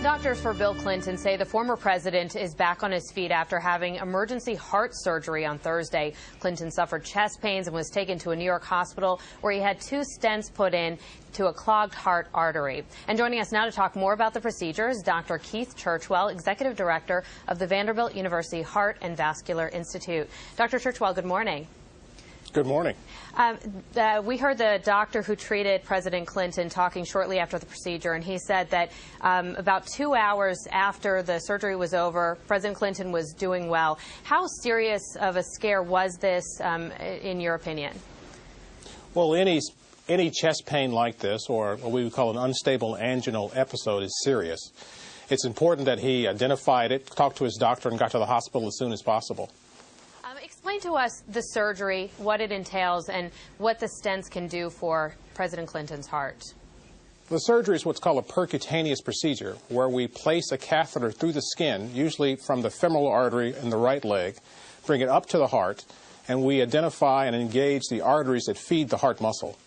Doctors for Bill Clinton say the former president is back on his feet after having emergency heart surgery on Thursday. Clinton suffered chest pains and was taken to a New York hospital where he had 2 stents put in to a clogged heart artery. And joining us now to talk more about the procedure is Dr. Keith Churchwell, Executive Director of the Vanderbilt University Heart and Vascular Institute. Dr. Churchwell, good morning. Good morning. We heard the doctor who treated President Clinton talking shortly after the procedure, and he said that about 2 hours after the surgery was over, President Clinton was doing well. How serious of a scare was this, in your opinion? Well, any chest pain like this, or what we would call an unstable anginal episode, is serious. It's important that he identified it, talked to his doctor, and got to the hospital as soon as possible. Explain to us the surgery, what it entails, and what the stents can do for President Clinton's heart. The surgery is what's called a percutaneous procedure, where we place a catheter through the skin, usually from the femoral artery in the right leg, bring it up to the heart, and we identify and engage the arteries that feed the heart muscle.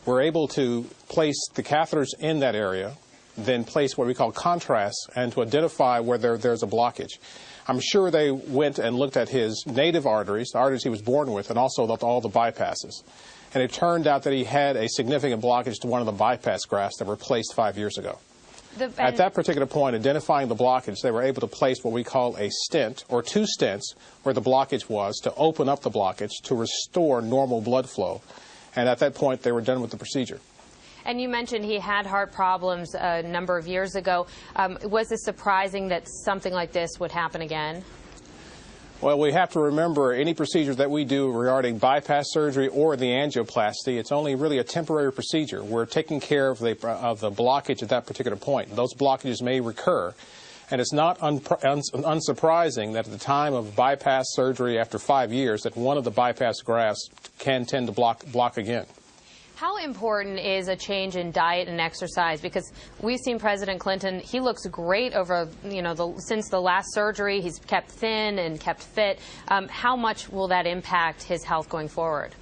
We're able to place the catheters in that area, then place what we call contrasts, and to identify whether there's a blockage. I'm sure they went and looked at his native arteries, the arteries he was born with, and also looked at all the bypasses. And it turned out that he had a significant blockage to one of the bypass grafts that were placed 5 years ago. At that particular point, identifying the blockage, they were able to place what we call a stent, or 2 stents, where the blockage was, to open up the blockage to restore normal blood flow. And at that point, they were done with the procedure. And you mentioned he had heart problems a number of years ago. Was it surprising that something like this would happen again? Well, we have to remember any procedure that we do regarding bypass surgery or the angioplasty, it's only really a temporary procedure. We're taking care of the blockage at that particular point. Those blockages may recur. And it's not unsurprising that at the time of bypass surgery after 5 years that one of the bypass grafts can tend to block again. How important is a change in diet and exercise? Because we've seen President Clinton, he looks great over, since the last surgery. He's kept thin and kept fit. How much will that impact his health going forward?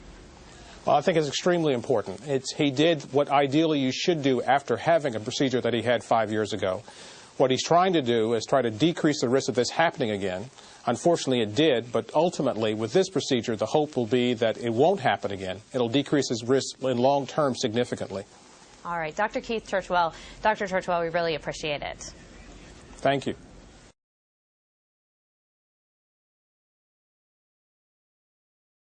Well, I think it's extremely important. He did what ideally you should do after having a procedure that he had 5 years ago. What he's trying to do is try to decrease the risk of this happening again. Unfortunately, it did, but ultimately, with this procedure, the hope will be that it won't happen again. It'll decrease his risk in long term significantly. All right. Dr. Keith Churchwell. Dr. Churchwell, we really appreciate it. Thank you.